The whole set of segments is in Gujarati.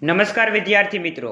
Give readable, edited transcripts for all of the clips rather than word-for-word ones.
નમસ્કાર વિદ્યાર્થી મિત્રો,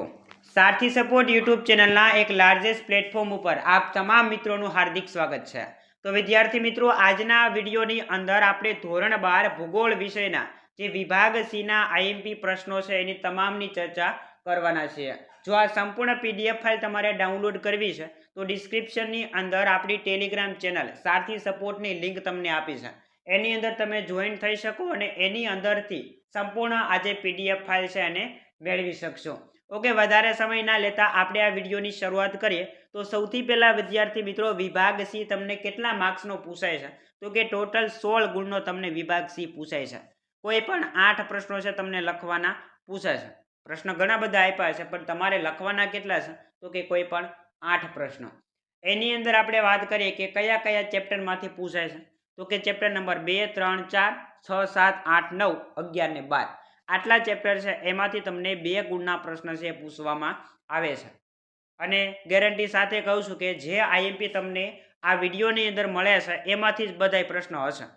સારથી સપોર્ટ યુટ્યુબ ચેનલના એક લાર્જેસ્ટ પ્લેટફોર્મ ઉપર આપ તમામ મિત્રોનું હાર્દિક સ્વાગત છે। તો વિદ્યાર્થી મિત્રો, આજના વિડીયોની અંદર આપણે ધોરણ 12 ભૂગોળ વિષયના જે વિભાગ સીના આઈએમપી પ્રશ્નો છે એની તમામની ચર્ચા કરવાના છીએ। જો આ સંપૂર્ણ પીડીએફ ફાઇલ તમારે ડાઉનલોડ કરવી છે તો ડિસ્ક્રિપ્શનની અંદર આપણી ટેલિગ્રામ ચેનલ સારથી સપોર્ટની લિંક તમને આપી છે, એની અંદર તમે જોઈન થઈ શકો અને એની અંદરથી સંપૂર્ણ આ જે પીડીએફ ફાઇલ છે એને મેળવી શકશો। ઓકે, વધારે સમય ના લેતા આપણે આ વિડીયોની શરૂઆત કરીએ। તો સૌથી પહેલા વિદ્યાર્થી મિત્રો, વિભાગ સી તમને કેટલા માર્ક્સનો પૂછાય છે? તો કે ટોટલ 16 ગુણનો તમને વિભાગ સી પૂછાય છે। કોઈ પણ 8 પ્રશ્નો છે તમને લખવાના પૂછાય છે। પ્રશ્ન ઘણા બધા આપ્યા છે પણ તમારે લખવાના કેટલા છે? તો કે કોઈ પણ 8 પ્રશ્નો। એની અંદર આપણે વાત કરીએ કે કયા કયા ચેપ્ટરમાંથી પૂછાય છે? તો કે ચેપ્ટર નંબર 2, 3, 4, 6, 7, 8, 9, 11 ને 12 આટલા ચેપ્ટર છે એમાંથી તમને 2 ગુણના પ્રશ્ન છે પૂછવામાં આવે છે। અને ગેરંટી સાથે કહું છું કે જે આઈએમપી તમને આ વિડીયોની અંદર મળે છે એમાંથી જ બધાય પ્રશ્નો હશે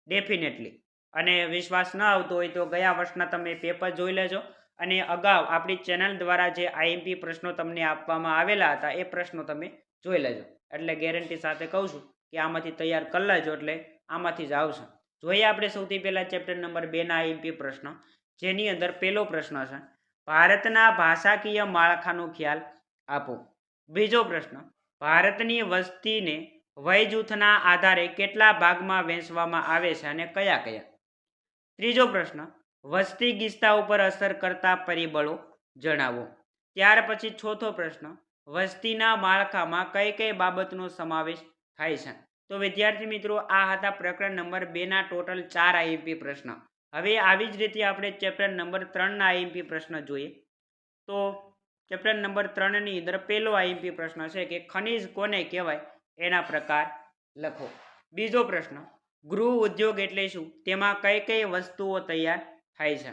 ડેફિનેટલી। અને વિશ્વાસ ન આવતો હોય તો ગયા વર્ષના તમે પેપર જોઈ લેજો અને અગાઉ આપણી ચેનલ દ્વારા જે આઈએમપી પ્રશ્નો તમને આપવામાં આવેલા હતા એ પ્રશ્નો તમે જોઈ લેજો। એટલે ગેરંટી સાથે કહું છું કે આમાંથી તૈયાર કરી લેજો એટલે આમાંથી જ આવશે। જોઈએ આપણે સૌથી પહેલા ચેપ્ટર નંબર 2 ના આઈએમપી પ્રશ્ન, જેની અંદર પહેલો પ્રશ્ન છે, ભારતના ભાષાકીય માળખાનો ખ્યાલ આપો। બીજો પ્રશ્ન, ભારતની વસ્તીને વય જૂથના આધારે કેટલા ભાગમાં વહેંચવામાં આવે છે અને કયા કયા? ત્રીજો પ્રશ્ન, વસ્તી ગીચતા ઉપર અસર કરતા પરિબળો જણાવો। ત્યાર પછી ચોથો પ્રશ્ન, વસ્તીના માળખામાં કઈ કઈ બાબતનો સમાવેશ થાય છે? તો વિદ્યાર્થી મિત્રો, આ હતા પ્રકરણ નંબર 2 ના ટોટલ 4 આઈએમપી પ્રશ્ન। હવે આવી જ રીતે આપણે ચેપ્ટર નંબર 3 ના આઈએમપી પ્રશ્ન જોઈએ। તો ચેપ્ટર નંબર 3 ની અંદર પહેલો આઈએમપી પ્રશ્ન છે કે ખનિજ કોને કહેવાય, એના પ્રકાર લખો। બીજો પ્રશ્ન, ગૃહ ઉદ્યોગ એટલે શું, તેમાં કઈ કઈ વસ્તુઓ તૈયાર થાય છે?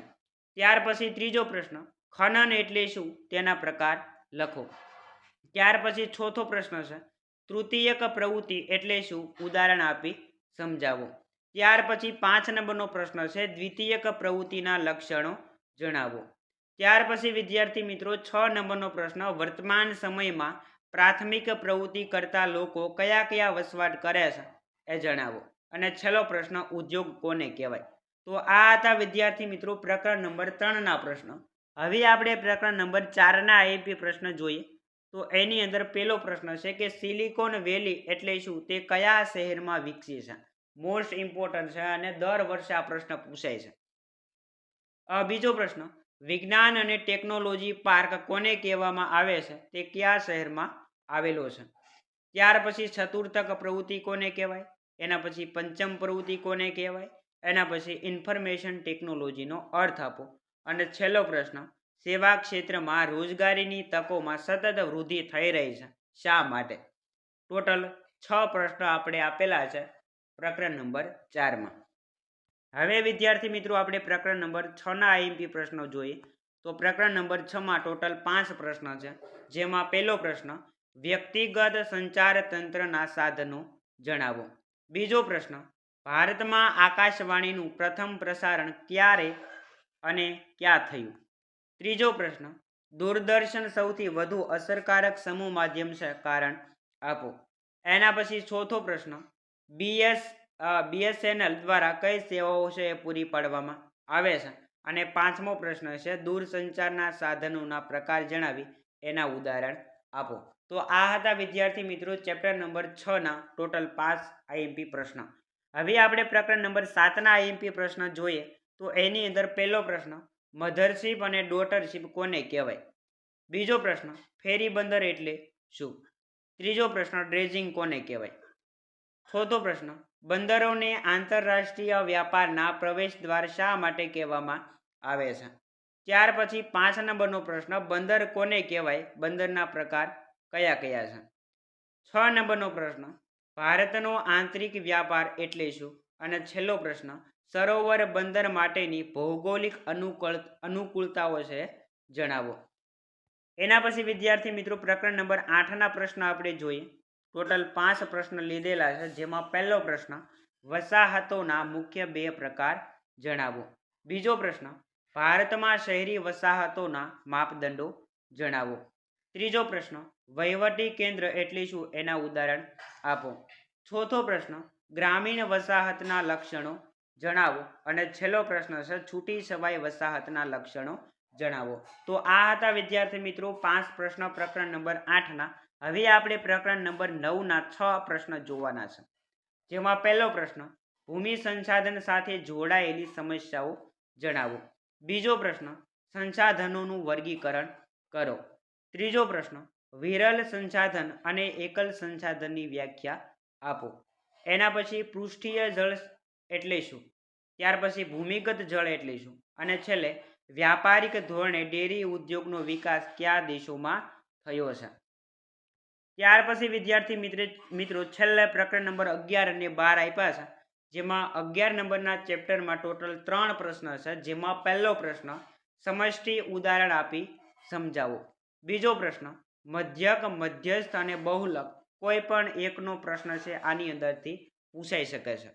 ત્યાર પછી ત્રીજો પ્રશ્ન, ખનન એટલે શું, તેના પ્રકાર લખો। ત્યાર પછી ચોથો પ્રશ્ન છે, તૃતીયક પ્રવૃત્તિ એટલે શું, ઉદાહરણ આપી સમજાવો। ત્યાર પછી 5 નંબરનો પ્રશ્ન છે, દ્વિતીયક પ્રવૃત્તિના લક્ષણો જણાવો। ત્યાર પછી વિદ્યાર્થી મિત્રો 6 નંબરનો પ્રશ્ન, વર્તમાન સમયમાં પ્રાથમિક પ્રવૃત્તિ કરતા લોકો કયા કયા વસવાટ કરે છે એ જણાવો। અને છેલ્લો પ્રશ્ન, ઉદ્યોગ કોને કહેવાય? તો આ હતા વિદ્યાર્થી મિત્રો પ્રકરણ નંબર 3 ના પ્રશ્નો। હવે આપણે પ્રકરણ નંબર 4 ના આઈએમપી પ્રશ્ન જોઈએ। તો એની અંદર પહેલો પ્રશ્ન છે કે સિલિકોન વેલી એટલે શું, તે કયા શહેરમાં વિકસી છે? મોસ્ટ ઇમ્પોર્ટન્ટ છે અને દર વર્ષે આ પ્રશ્ન પૂછાય છે। બીજો પ્રશ્ન, વિજ્ઞાન અને ટેકનોલોજી પાર્ક કોને કહેવામાં આવે છે, તે કયા શહેરમાં આવેલો છે? ત્યાર પછી ચતુર્થક પ્રવૃત્તિ કોને કહેવાય, એના પછી પંચમ પ્રવૃત્તિ કોને કહેવાય, એના પછી ઇન્ફોર્મેશન ટેકનોલોજીનો અર્થ આપો। અને છેલ્લો પ્રશ્ન, સેવા ક્ષેત્રમાં રોજગારીની તકોમાં સતત વૃદ્ધિ થઈ રહી છે, શા માટે? ટોટલ 6 પ્રશ્નો આપણે આપેલા છે પ્રકરણ નંબર 4 માં। હવે વિદ્યાર્થી મિત્રો આપણે પ્રકરણ નંબર 6 ના આઈએમપી પ્રશ્નો જોઈએ। તો પ્રકરણ નંબર 6 માં ટોટલ 5 પ્રશ્નો છે, જેમાં પહેલો પ્રશ્ન, વ્યક્તિગત સંચાર તંત્રના સાધનો જણાવો। બીજો પ્રશ્ન, ભારતમાં આકાશવાણીનું પ્રથમ પ્રસારણ ક્યારે અને ક્યાં થયું? ત્રીજો પ્રશ્ન, દૂરદર્શન સૌથી વધુ અસરકારક સમૂહ માધ્યમ છે, કારણ આપો। એના પછી ચોથો પ્રશ્ન, બીએસએનએલ દ્વારા કઈ સેવાઓ છે એ પૂરી પાડવામાં આવે છે? અને પાંચમો પ્રશ્ન છે, દૂરસંચારના સાધનોના પ્રકાર જણાવી એના ઉદાહરણ આપો। તો આ હતા વિદ્યાર્થી મિત્રો ચેપ્ટર નંબર 6 ના ટોટલ 5 આઈએમપી પ્રશ્ન। હવે આપણે પ્રકરણ નંબર 7 ના આઈએમપી પ્રશ્ન જોઈએ। તો એની અંદર પહેલો પ્રશ્ન, મધરશિપ અને ડોટરશિપ કોને કહેવાય? બીજો પ્રશ્ન, ફેરી બંદર એટલે શું? ત્રીજો પ્રશ્ન, ડ્રેજિંગ કોને કહેવાય? ચોથો પ્રશ્ન, બંદરોને આંતરરાષ્ટ્રીય વ્યાપારના પ્રવેશ દ્વાર શા માટે કહેવામાં આવે છે? ત્યાર પછી 5 નંબરનો પ્રશ્ન, બંદર કોને કહેવાય, બંદરના પ્રકાર કયા કયા છે? 6 નંબરનો પ્રશ્ન, ભારતનો આંતરિક વ્યાપાર એટલે શું? અને છેલ્લો પ્રશ્ન, સરોવર બંદર માટેની ભૌગોલિક અનુકૂળતાઓ છે જણાવો। એના પછી વિદ્યાર્થી મિત્રો પ્રકરણ નંબર 8 ના પ્રશ્ન આપણે જોઈએ। ટોટલ 5 પ્રશ્ન લીધેલા છે, જેમાં પહેલો પ્રશ્ન, વસાહતોના મુખ્ય 2 પ્રકાર જણાવો। બીજો પ્રશ્ન, ભારતમાં શહેરી વસાહતોના માપદંડો જણાવો. ત્રીજો પ્રશ્ન, વહીવટી કેન્દ્ર એટલે શું, એના ઉદાહરણ આપો. ચોથો પ્રશ્ન, ગ્રામીણ વસાહતના લક્ષણો જણાવો. અને છેલ્લો પ્રશ્ન છે, છૂટી છવાઈ વસાહતના લક્ષણો જણાવો. તો આ હતા વિદ્યાર્થી મિત્રો 5 પ્રશ્ન પ્રકરણ નંબર 8ના. હવે આપણે પ્રકરણ નંબર 9ના 6 પ્રશ્ન જોવાના છે. જેમાં પહેલો પ્રશ્ન, ભૂમિ સંસાધન સાથે જોડાયેલી સમસ્યાઓ જણાવો. બીજો પ્રશ્ન, સંસાધનોનું વર્ગીકરણ કરો. ત્રીજો પ્રશ્ન, વિરલ સંસાધન અને એકલ સંસાધનની વ્યાખ્યા આપો. એના પછી પૃષ્ઠીય જળ એટલે શું, ત્યાર પછી ભૂમિગત જળ એટલે શું, અને છેલ્લે વ્યાપારિક ધોરણે ડેરી ઉદ્યોગનો વિકાસ કયા દેશોમાં થયો છે. ત્યાર પછી વિદ્યાર્થી મિત્રો છેલ્લે પ્રકરણ નંબર 11 અને 12 આપ્યા છે. જેમાં 11 નંબરના ચેપ્ટરમાં ટોટલ 3 પ્રશ્ન છે. જેમાં પહેલો પ્રશ્ન, સમષ્ટિ ઉદાહરણ આપી સમજાવો. બીજો પ્રશ્ન, મધ્યક, મધ્યસ્થ અને બહુલક કોઈ પણ એકનો પ્રશ્ન છે આની અંદરથી પૂછાઈ શકે છે.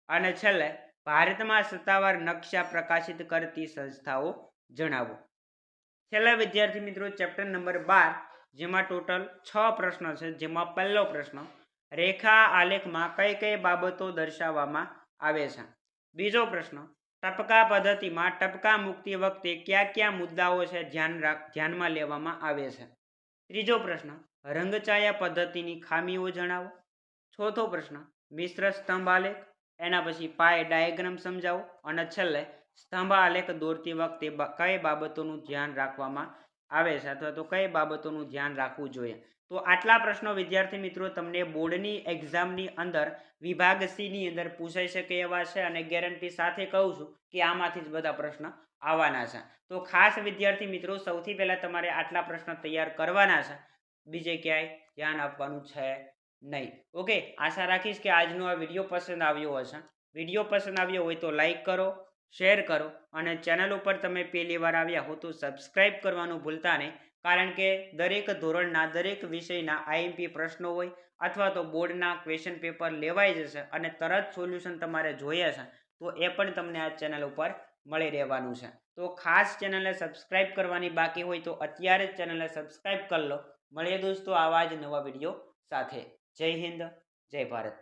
અને છેલ્લે ભારતમાં સત્તાવાર નકશા પ્રકાશિત કરતી સંસ્થાઓ જણાવો. છેલ્લે વિદ્યાર્થી મિત્રો ચેપ્ટર નંબર 12 જેમાં ટોટલ 6 પ્રશ્ન છે. જેમાં પહેલો પ્રશ્ન, રેખા આલેખમાં કઈ કઈ બાબતો દર્શાવવામાં આવે છે. બીજો પ્રશ્ન, ટપકા પદ્ધતિમાં ટપકા મૂકતી વખતે કયા કયા મુદ્દાઓ છે ધ્યાનમાં લેવામાં આવે છે. ત્રીજો પ્રશ્ન, રંગછાયા પદ્ધતિની ખામીઓ જણાવો. ચોથો પ્રશ્ન, મિશ્ર સ્તંભ આલેખ, એના પછી પાય ડાયાગ્રામ સમજાવો. અને છેલ્લે સ્તંભ આલેખ દોરતી વખતે કઈ બાબતોનું ધ્યાન રાખવામાં આવે છે અથવા તો કઈ બાબતોનું ધ્યાન રાખવું જોઈએ. તો આટલા પ્રશ્નો વિદ્યાર્થી મિત્રો તમને બોર્ડની એક્ઝામની અંદર વિભાગ સી ની અંદર પૂછાઈ શકે એવા છે. અને ગેરંટી સાથે કહું છું કે આમાંથી જ બધા પ્રશ્ન આવવાના છે. તો ખાસ વિદ્યાર્થી મિત્રો સૌથી પહેલા તમારે આટલા પ્રશ્ન તૈયાર કરવાના છે, બીજે ક્યાંય ધ્યાન આપવાનું છે નહીં. ઓકે, આશા રાખીશ કે આજનો આ વિડીયો પસંદ આવ્યો હશે. વિડીયો પસંદ આવ્યો હોય તો લાઈક કરો, શેર કરો, અને ચેનલ ઉપર તમે પહેલી વાર આવ્યા હો તો સબસ્ક્રાઈબ કરવાનું ભૂલતા નહીં. કારણ કે દરેક ધોરણના દરેક વિષયના આઈએમપી પ્રશ્નો હોય અથવા તો બોર્ડના ક્વેશ્ચન પેપર લેવાઈ જશે અને તરત સોલ્યુશન તમારે જોઈએ છે તો એ પણ તમને આ ચેનલ ઉપર મળી રહેવાનું છે. તો ખાસ ચેનલને સબસ્ક્રાઈબ કરવાની બાકી હોય તો અત્યારે જ ચેનલને સબસ્ક્રાઈબ કરી લો. મળીએ દોસ્તો આવા જ નવા વિડીયો સાથે. જય હિન્દ, જય ભારત.